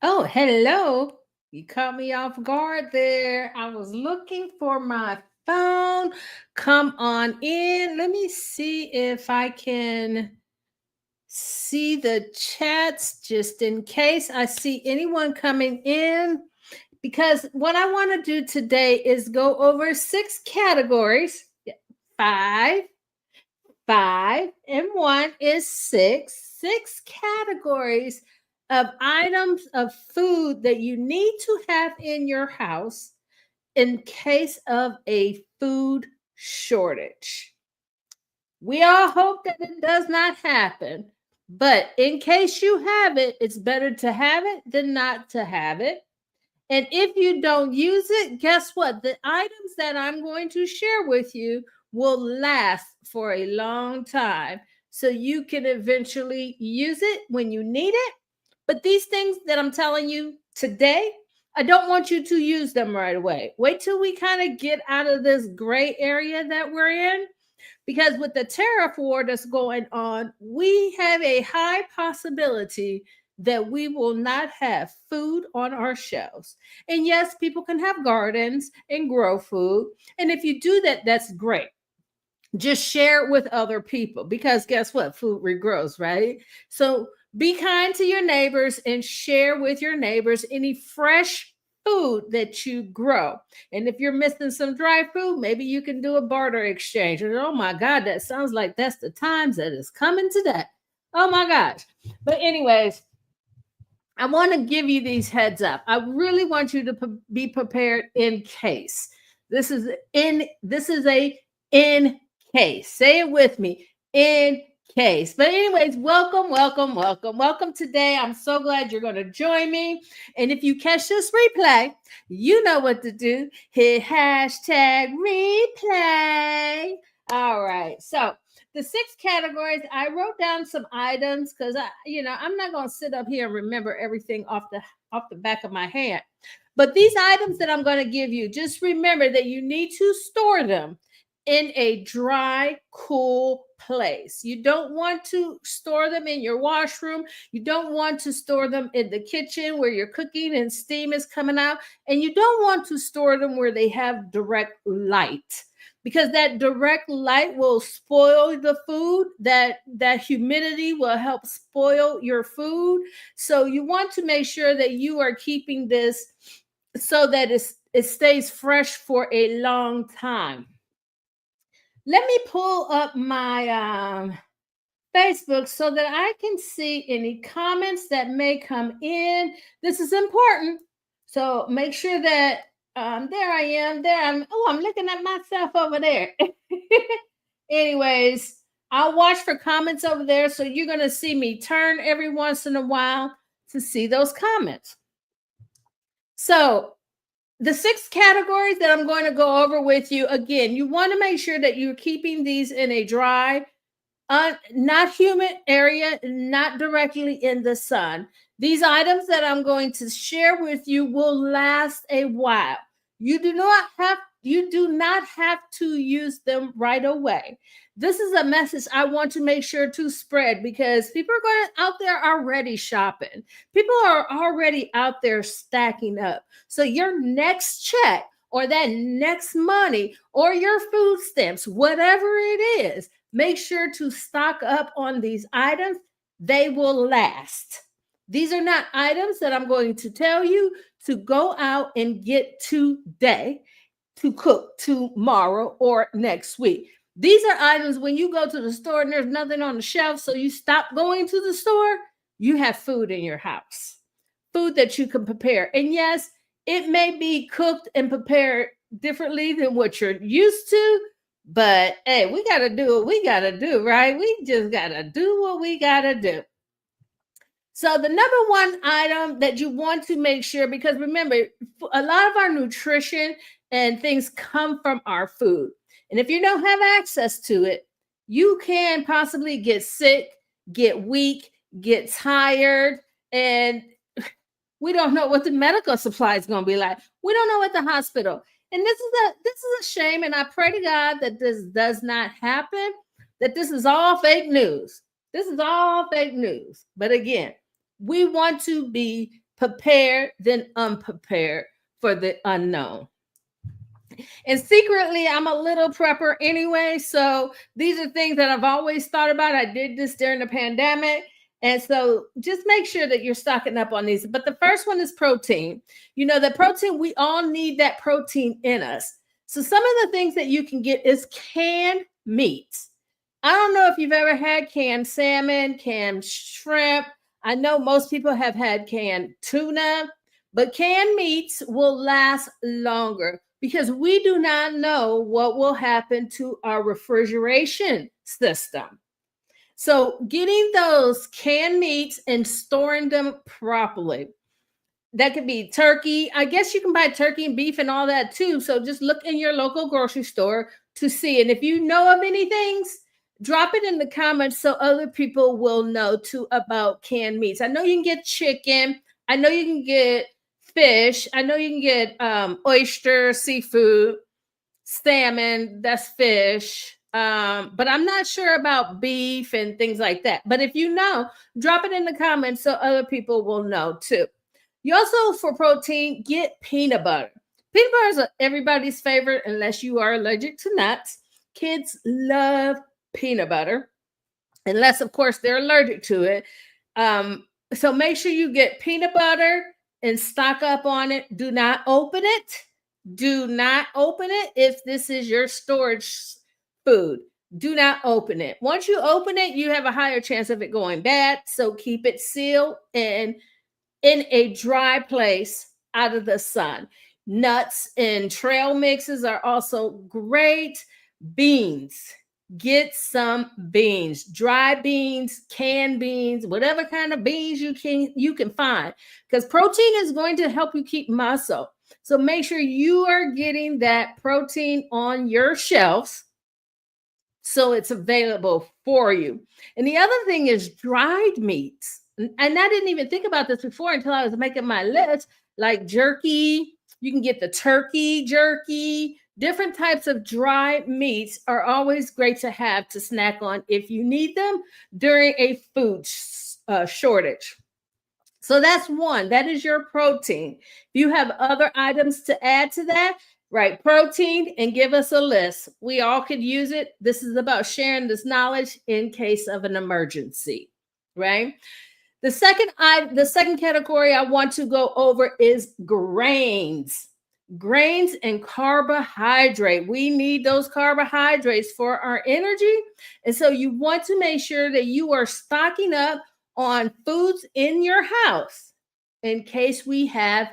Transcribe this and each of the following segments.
Oh, hello. You caught me off guard there. I was looking for my phone. Come on in. Let me see if I can see the chats just in case I see anyone coming in. Because what I want to do today is go over six categories. Yeah, five, five, and one is six. Six categories of items of food that you need to have in your house in case of a food shortage. We all hope that it does not happen, but in case you have it, it's better to have it than not to have it. And if you don't use it, guess what? The items that I'm going to share with you will last for a long time. So you can eventually use it when you need it. But these things that I'm telling you today, I don't want you to use them right away. Wait till we kind of get out of this gray area that we're in, because with the tariff war that's going on, we have a high possibility that we will not have food on our shelves. And yes, people can have gardens and grow food. And if you do that, that's great. Just share it with other people, because guess what? Food regrows, right? So be kind to your neighbors and share with your neighbors any fresh food that you grow. And if you're missing some dry food, maybe you can do a barter exchange. And oh my God, that sounds like that's the times that is coming today. Oh my gosh. But, anyways, I want to give you these heads up. I really want you to be prepared in case. This is a in case. Say it with me. In case. But anyways, welcome, welcome, welcome, welcome today. I'm so glad you're going to join me. And if you catch this replay, you know what to do. Hit hashtag replay. All right. So the six categories, I wrote down some items because I'm not going to sit up here and remember everything off the back of my hand. But these items that I'm going to give you, just remember that you need to store them in a dry, cool place. You don't want to store them in your washroom. You don't want to store them in the kitchen where you're cooking and steam is coming out. And you don't want to store them where they have direct light, because that direct light will spoil the food. That humidity will help spoil your food. So you want to make sure that you are keeping this so that it stays fresh for a long time. Let me pull up my Facebook so that I can see any comments that may come in. This is important. So make sure that there I am. I'm looking at myself over there. Anyways, I'll watch for comments over there. So you're going to see me turn every once in a while to see those comments. So the six categories that I'm going to go over with you again, you want to make sure that you're keeping these in a dry, not humid area, not directly in the sun. These items that I'm going to share with you will last a while. You do not have to use them right away. This is a message I want to make sure to spread, because people are going out there already shopping. People are already out there stacking up. So your next check or that next money or your food stamps, whatever it is, make sure to stock up on these items. They will last. These are not items that I'm going to tell you to go out and get today to cook tomorrow or next week. These are items when you go to the store and there's nothing on the shelf, so you stop going to the store, you have food in your house, food that you can prepare. And yes, it may be cooked and prepared differently than what you're used to, but hey, we got to do what we got to do, right? We just got to do what we got to do. So the number one item that you want to make sure, because remember, a lot of our nutrition and things come from our food. And if you don't have access to it, you can possibly get sick, get weak, get tired, and we don't know what the medical supply is going to be like. We don't know at the hospital. And this is a shame, and I pray to God that this does not happen, that this is all fake news. This is all fake news. But again, we want to be prepared than unprepared for the unknown. And secretly, I'm a little prepper anyway. So these are things that I've always thought about. I did this during the pandemic. And so just make sure that you're stocking up on these. But the first one is protein. You know, the protein, we all need that protein in us. So some of the things that you can get is canned meats. I don't know if you've ever had canned salmon, canned shrimp. I know most people have had canned tuna, but canned meats will last longer because we do not know what will happen to our refrigeration system. So, getting those canned meats and storing them properly. That could be turkey. I guess you can buy turkey and beef and all that too. So, just look in your local grocery store to see. And if you know of any things, drop it in the comments so other people will know too about canned meats. I know you can get chicken. I know you can get fish. I know you can get oyster, seafood, salmon, that's fish. But I'm not sure about beef and things like that. But if you know, drop it in the comments so other people will know too. You also, for protein, get peanut butter. Peanut butter is everybody's favorite unless you are allergic to nuts. Kids love peanut butter, unless, of course, they're allergic to it. So make sure you get peanut butter and stock up on it. Do not open it. Do not open it if this is your storage food. Do not open it. Once you open it, you have a higher chance of it going bad. So keep it sealed and in a dry place out of the sun. Nuts and trail mixes are also great. Beans. Get some beans, dry beans, canned beans, whatever kind of beans you can find, because protein is going to help you keep muscle. So make sure you are getting that protein on your shelves so it's available for you. And the other thing is dried meats. And I didn't even think about this before until I was making my list, like jerky. You can get the turkey jerky. Different types of dry meats are always great to have to snack on if you need them during a food shortage. So that's one. That is your protein. If you have other items to add to that, write protein and give us a list. We all could use it. This is about sharing this knowledge in case of an emergency, right? The second category I want to go over is grains. Grains and carbohydrate. We need those carbohydrates for our energy. And so you want to make sure that you are stocking up on foods in your house in case we have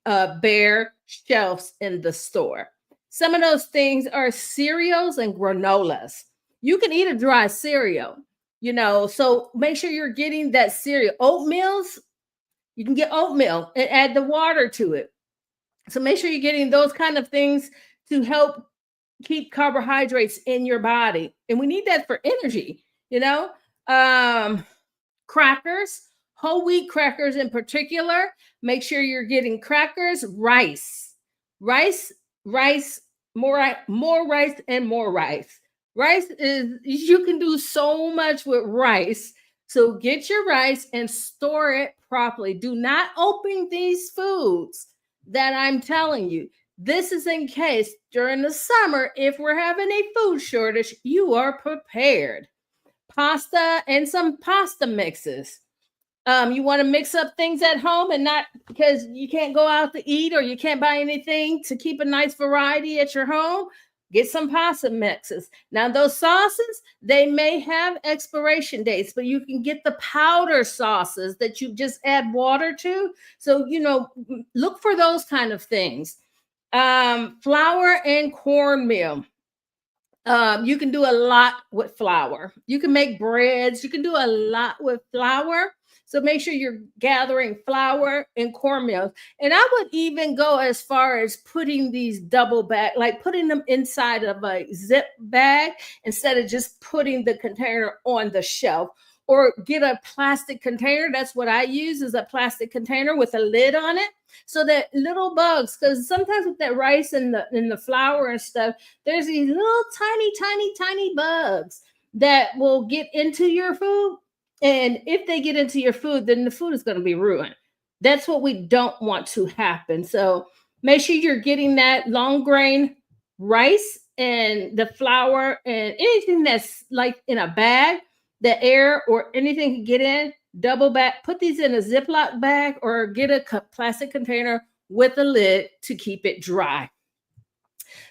bare shelves in the store. Some of those things are cereals and granolas. You can eat a dry cereal, so make sure you're getting that cereal. Oatmeals, you can get oatmeal and add the water to it. So make sure you're getting those kind of things to help keep carbohydrates in your body. And we need that for energy, Crackers, whole wheat crackers in particular. Make sure you're getting crackers, rice, more rice and more rice. Rice is, you can do so much with rice. So get your rice and store it properly. Do not open these foods that I'm telling you. This is in case during the summer, if we're having a food shortage, you are prepared. Pasta and some pasta mixes. You want to mix up things at home and not because you can't go out to eat or you can't buy anything to keep a nice variety at your home. Get some pasta mixes. Now, those sauces, they may have expiration dates, but you can get the powder sauces that you just add water to. So, look for those kind of things. Flour and cornmeal. You can do a lot with flour. You can make breads. You can do a lot with flour. So make sure you're gathering flour and cornmeal. And I would even go as far as putting these double bag, like putting them inside of a zip bag instead of just putting the container on the shelf. Or get a plastic container. That's what I use, is a plastic container with a lid on it, so that little bugs, because sometimes with that rice and the flour and stuff, there's these little tiny bugs that will get into your food. And if they get into your food, then the food is going to be ruined. That's what we don't want to happen. So make sure you're getting that long grain rice and the flour and anything that's like in a bag, the air or anything can get in, double back, put these in a Ziploc bag or get a plastic container with a lid to keep it dry.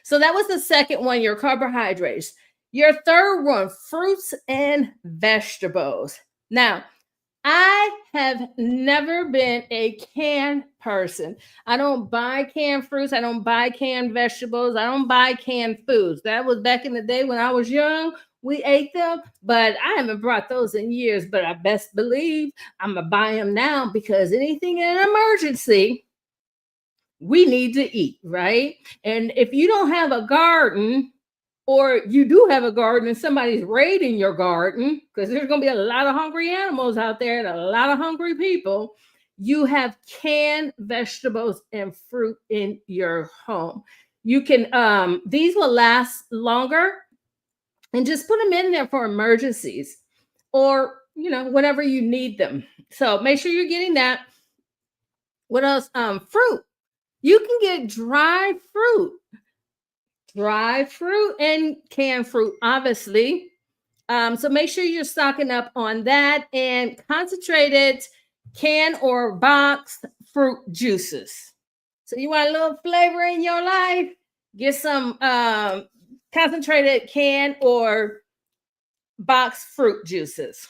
So that was the second one, your carbohydrates. Your third one, fruits and vegetables. Now, I have never been a canned person. I don't buy canned fruits. I don't buy canned vegetables. I don't buy canned foods. That was back in the day when I was young. We ate them, but I haven't brought those in years. But I best believe I'm going to buy them now because anything in an emergency, we need to eat, right? And if you don't have a garden, or you do have a garden and somebody's raiding your garden, because there's going to be a lot of hungry animals out there and a lot of hungry people, you have canned vegetables and fruit in your home. You can, these will last longer, and just put them in there for emergencies or, whenever you need them. So make sure you're getting that. What else? Fruit. You can get dry fruit and canned fruit, obviously. So make sure you're stocking up on that and concentrated can or box fruit juices. So you want a little flavor in your life? Get some concentrated can or box fruit juices.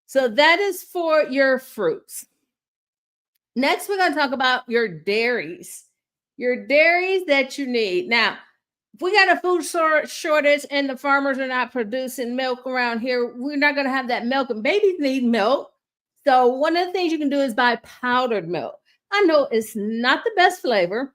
So that is for your fruits. Next, we're going to talk about your dairies. Your dairies that you need. Now, if we got a food shortage and the farmers are not producing milk around here, we're not going to have that milk, and babies need milk. So one of the things you can do is buy powdered milk. I know it's not the best flavor.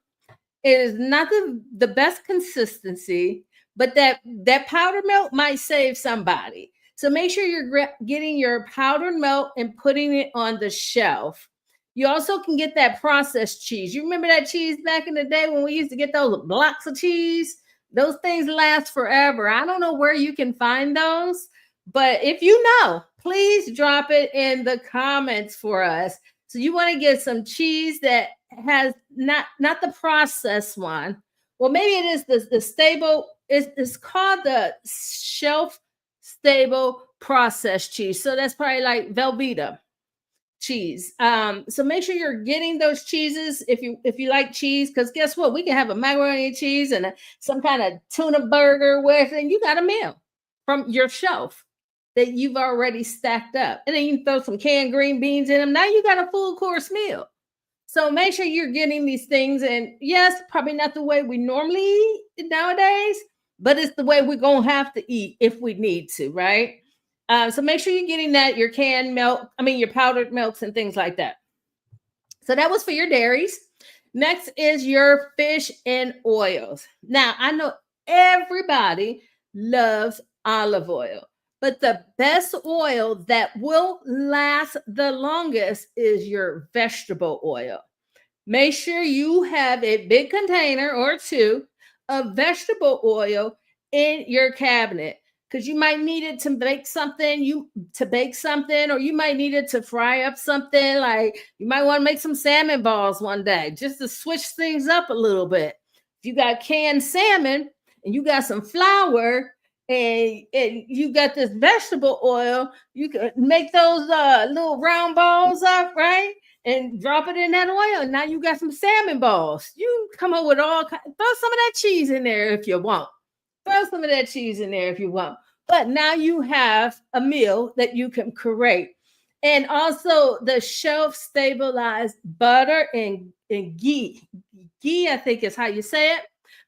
It is not the best consistency, but that powdered milk might save somebody. So make sure you're getting your powdered milk and putting it on the shelf. You also can get that processed cheese. You remember that cheese back in the day when we used to get those blocks of cheese? Those things last forever. I don't know where you can find those, but if you know, please drop it in the comments for us. So you want to get some cheese that has not the processed one. Well, maybe it is the stable. It's called the shelf stable processed cheese. So that's probably like Velveeta cheese. So make sure you're getting those cheeses if you like cheese, because guess what? We can have a macaroni and cheese and some kind of tuna burger with, and you got a meal from your shelf that you've already stacked up. And then you can throw some canned green beans in them. Now you got a full course meal. So make sure you're getting these things. And yes, probably not the way we normally eat nowadays, but it's the way we're going to have to eat if we need to, right? So make sure you're getting that, your canned milk, your powdered milks and things like that. So that was for your dairies. Next is your fish and oils. Now, I know everybody loves olive oil, but the best oil that will last the longest is your vegetable oil. Make sure you have a big container or two of vegetable oil in your cabinet, because you might need it to bake something, or you might need it to fry up something. Like you might want to make some salmon balls one day just to switch things up a little bit. If you got canned salmon and you got some flour and you got this vegetable oil, you can make those little round balls up, right? And drop it in that oil. And now you got some salmon balls. You come up with throw some of that cheese in there if you want. Throw some of that cheese in there if you want. But now you have a meal that you can create. And also the shelf stabilized butter and ghee. Ghee, I think is how you say it.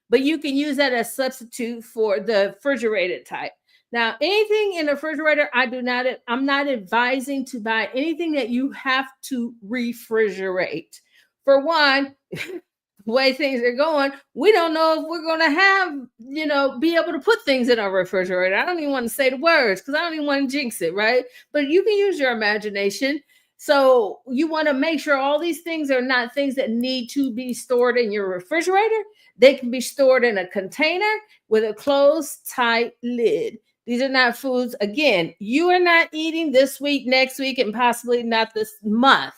But you can use that as substitute for the refrigerated type. Now, anything in the refrigerator, I'm not advising to buy anything that you have to refrigerate. For one, the way things are going, we don't know if we're going to have, be able to put things in our refrigerator. I don't even want to say the words because I don't even want to jinx it, right? But you can use your imagination. So you want to make sure all these things are not things that need to be stored in your refrigerator. They can be stored in a container with a closed, tight lid. These are not foods. Again, you are not eating this week, next week, and possibly not this month.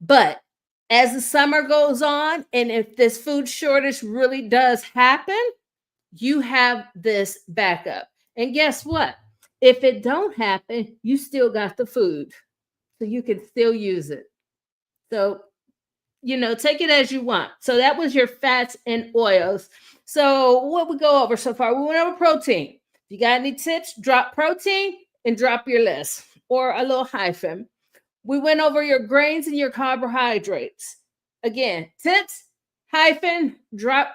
But as the summer goes on, and if this food shortage really does happen, you have this backup. And guess what? If it don't happen, you still got the food. So you can still use it. So, take it as you want. So that was your fats and oils. So what we go over so far? We went over protein. If you got any tips, drop protein and drop your list or a little hyphen. We went over your grains and your carbohydrates. Again, tips, hyphen, drop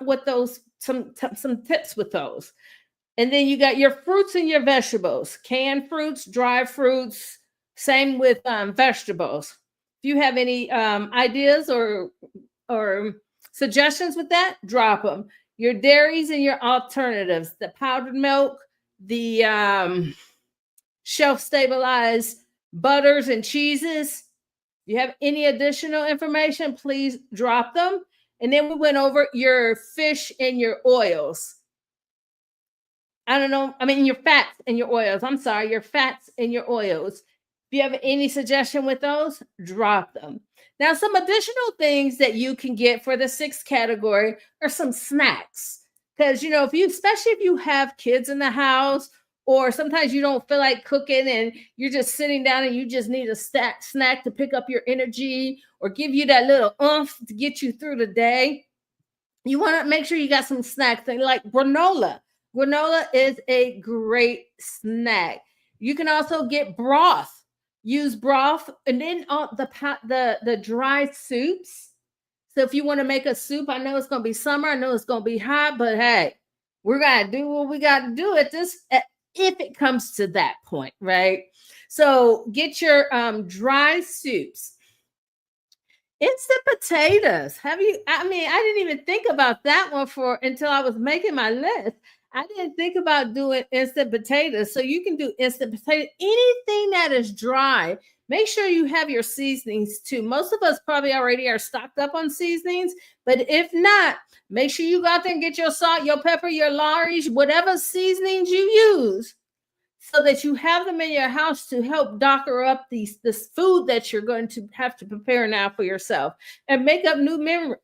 with those some tips with those. And then you got your fruits and your vegetables, canned fruits, dry fruits, same with vegetables. If you have any ideas or suggestions with that, drop them. Your dairies and your alternatives, the powdered milk, the shelf stabilized butters and cheeses. If you have any additional information, please drop them. And then we went over your fish and your oils. I don't know. I mean, your fats and your oils. I'm sorry, your fats and your oils. If you have any suggestion with those, drop them. Now, some additional things that you can get for the sixth category are some snacks. Because, especially if you have kids in the house, or sometimes you don't feel like cooking and you're just sitting down and you just need a snack to pick up your energy or give you that little oomph to get you through the day. You want to make sure you got some snacks like granola. Granola is a great snack. You can also get broth. Use broth, and then the dry soups. So if you want to make a soup, I know it's going to be summer, I know it's going to be hot, but hey, we're going to do what we got to do if it comes to that point, right? So get your dry soups. Instant potatoes. I didn't even think about that one until I was making my list. I didn't think about doing instant potatoes. So you can do instant potato, anything that is dry. Make sure you have your seasonings too. Most of us probably already are stocked up on seasonings, but if not, make sure you go out there and get your salt, your pepper, your Lawry's, whatever seasonings you use, so that you have them in your house to help doctor up this food that you're going to have to prepare now for yourself and make up new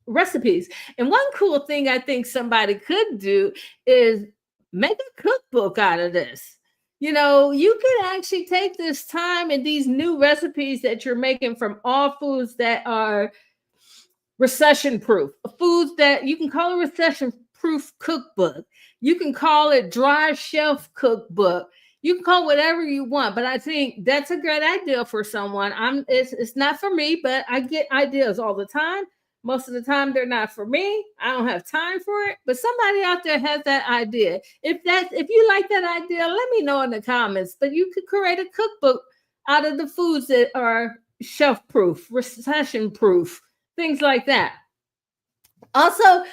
recipes. And one cool thing I think somebody could do is make a cookbook out of this. You can actually take this time and these new recipes that you're making from all foods that are recession proof, foods that you can call a recession proof cookbook. You can call it dry shelf cookbook. You can call whatever you want, but I think that's a great idea for someone. It's not for me, but I get ideas all the time. Most of the time they're not for me. I don't have time for it, but somebody out there has that idea. If you like that idea, let me know in the comments. But you could create a cookbook out of the foods that are shelf proof, recession proof, things like that. Also,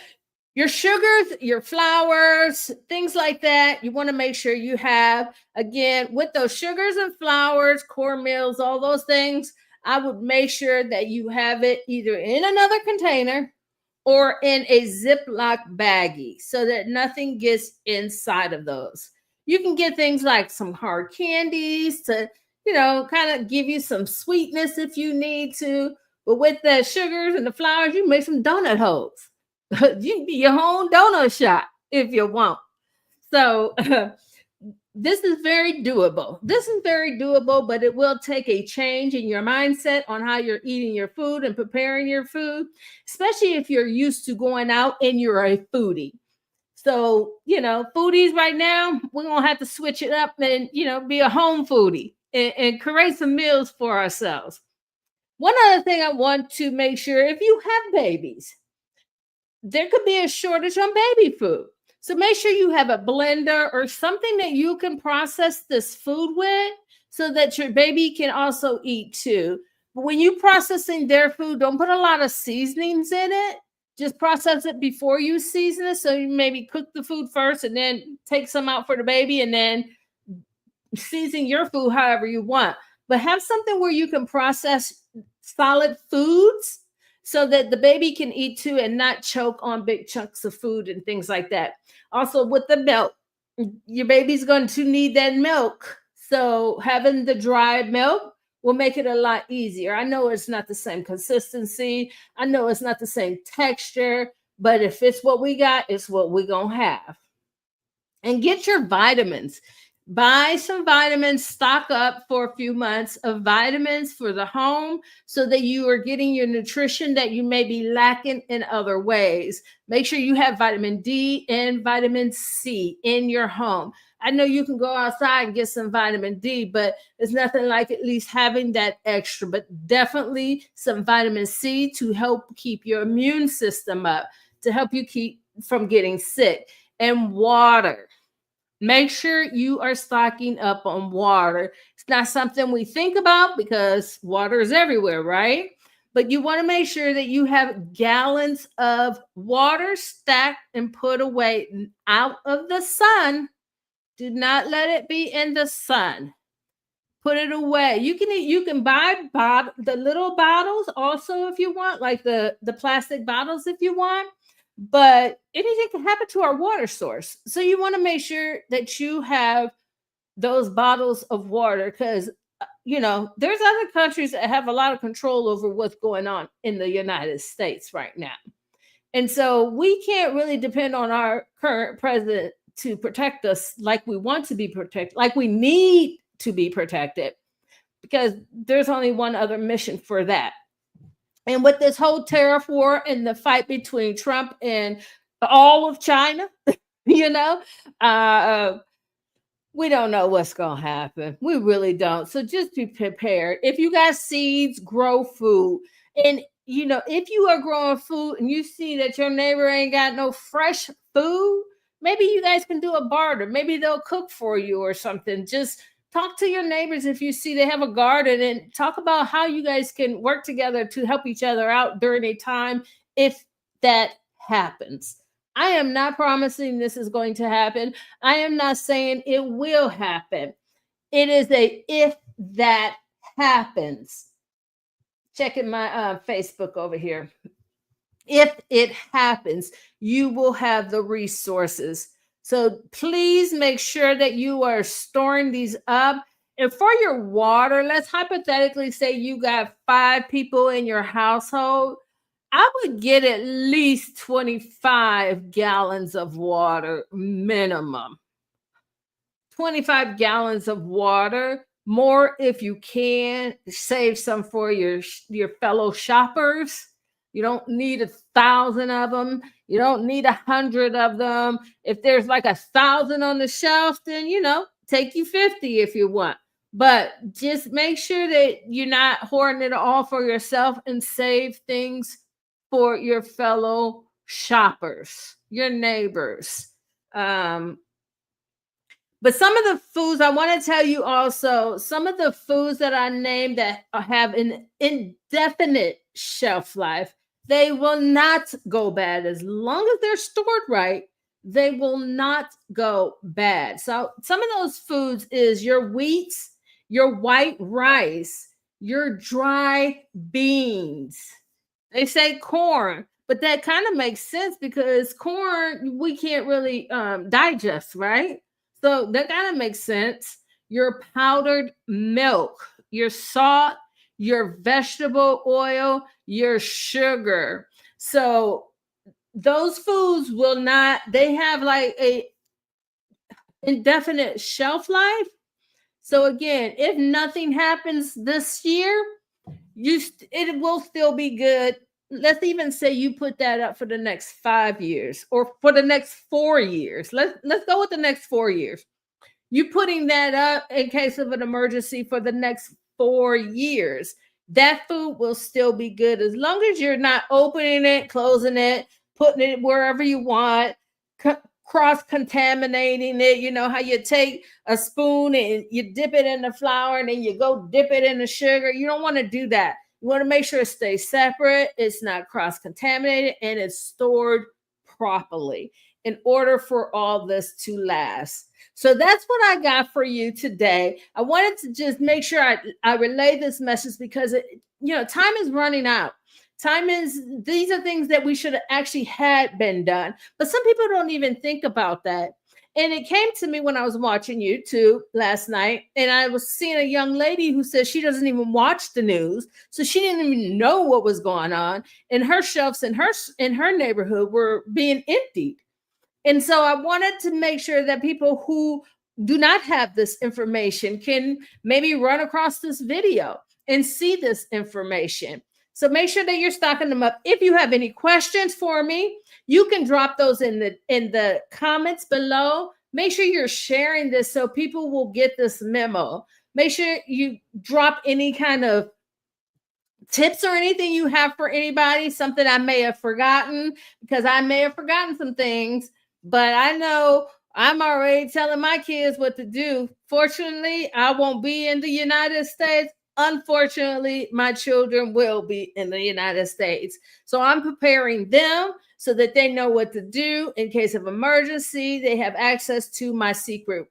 your sugars, your flours, things like that, you want to make sure you have, again, with those sugars and flours, cornmeals, all those things, I would make sure that you have it either in another container or in a Ziploc baggie so that nothing gets inside of those. You can get things like some hard candies to, kind of give you some sweetness if you need to. But with the sugars and the flours, you make some donut holes. You can be your own donut shop if you want. So this is very doable. But it will take a change in your mindset on how you're eating your food and preparing your food, especially if you're used to going out and you're a foodie. So, foodies right now, we're going to have to switch it up and, be a home foodie and create some meals for ourselves. One other thing I want to make sure, if you have babies, there could be a shortage on baby food. So make sure you have a blender or something that you can process this food with so that your baby can also eat too. But when you're processing their food, don't put a lot of seasonings in it. Just process it before you season it. So you maybe cook the food first and then take some out for the baby and then season your food however you want. But have something where you can process solid foods so that the baby can eat too and not choke on big chunks of food and things like that. Also, with the milk, your baby's going to need that milk. So having the dry milk will make it a lot easier. I know it's not the same consistency. I know it's not the same texture, but if it's what we got, it's what we're going to have. And get your vitamins. Buy some vitamins, stock up for a few months of vitamins for the home so that you are getting your nutrition that you may be lacking in other ways. Make sure you have vitamin D and vitamin C in your home. I know you can go outside and get some vitamin D, but it's nothing like at least having that extra, but definitely some vitamin C to help keep your immune system up, to help you keep from getting sick. And water. Make sure you are stocking up on water. It's not something we think about because water is everywhere, right? But you want to make sure that you have gallons of water stacked and put away out of the sun. Do not let it be in the sun. Put it away. You can buy the little bottles also if you want, like the plastic bottles if you want. But anything can happen to our water source. So you want to make sure that you have those bottles of water because there's other countries that have a lot of control over what's going on in the United States right now. And so we can't really depend on our current president to protect us like we want to be protected, like we need to be protected, because there's only one other mission for that. And with this whole tariff war and the fight between Trump and all of China, you know, uh, we don't know what's going to happen. We really don't. So just be prepared. If you got seeds, grow food. And, if you are growing food and you see that your neighbor ain't got no fresh food, maybe you guys can do a barter. Maybe they'll cook for you or something. Just talk to your neighbors if you see they have a garden and talk about how you guys can work together to help each other out during a time if that happens. I am not promising this is going to happen. I am not saying it will happen. It is a if that happens. Checking my Facebook over here. If it happens, you will have the resources. So please make sure that you are storing these up. And for your water, let's hypothetically say you got 5 people in your household. I would get at least 25 gallons of water minimum. 25 gallons of water, more if you can. Save some for your fellow shoppers. You don't need 1,000 of them. You don't need 100 of them. If there's like 1,000 on the shelf, then take you 50 if you want. But just make sure that you're not hoarding it all for yourself, and save things for your fellow shoppers, your neighbors. But some of the foods I want to tell you also, some of the foods that I named that have an indefinite shelf life, they will not go bad as long as they're stored right. They will not go bad. So some of those foods is your wheats, your white rice, your dry beans. They say corn, but that kind of makes sense because corn we can't really digest, right? So that kind of makes sense. Your powdered milk, your salt, your vegetable oil, your sugar. So those foods will not, they have like a indefinite shelf life. So again, if nothing happens this year, it will still be good. Let's even say you put that up for the next 5 years or for the next 4 years. Let's go with the next 4 years. You putting that up in case of an emergency for the next 4 years. That food will still be good as long as you're not opening it, closing it, putting it wherever you want, cross-contaminating it. You know how you take a spoon and you dip it in the flour and then you go dip it in the sugar. You don't want to do that. You want to make sure it stays separate, it's not cross-contaminated, and it's stored properly in order for all this to last. So that's what I got for you today. I wanted to just make sure I relay this message because time is running out. These are things that we should have actually had been done. But some people don't even think about that. And it came to me when I was watching YouTube last night, and I was seeing a young lady who says she doesn't even watch the news, so she didn't even know what was going on, and her shelves in her neighborhood were being emptied. And so I wanted to make sure that people who do not have this information can maybe run across this video and see this information. So make sure that you're stocking them up. If you have any questions for me, you can drop those in the comments below. Make sure you're sharing this so people will get this memo. Make sure you drop any kind of tips or anything you have for anybody, something I may have forgotten, because I may have forgotten some things, but I know I'm already telling my kids what to do. Fortunately, I won't be in the United States. Unfortunately, my children will be in the United States. So I'm preparing them so that they know what to do in case of emergency. They have access to my secret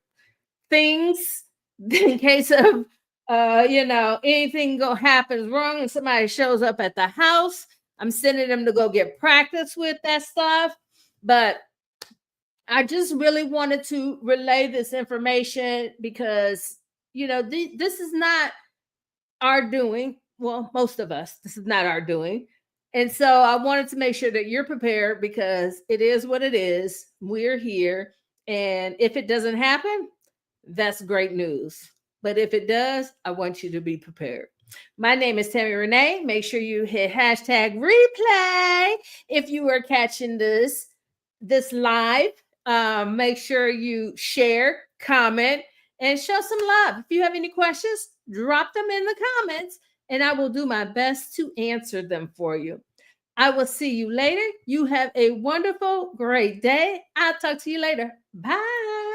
things in case of anything happens wrong and somebody shows up at the house. I'm sending them to go get practice with that stuff. But I just really wanted to relay this information because this is not our doing. Well, most of us, this is not our doing. And so I wanted to make sure that you're prepared because it is what it is. We're here. And if it doesn't happen, that's great news. But if it does, I want you to be prepared. My name is Tammy Renee. Make sure you hit hashtag replay if you are catching this live. Make sure you share, comment, and show some love. If you have any questions, drop them in the comments, and I will do my best to answer them for you. I will see you later. You have a wonderful, great day. I'll talk to you later. Bye.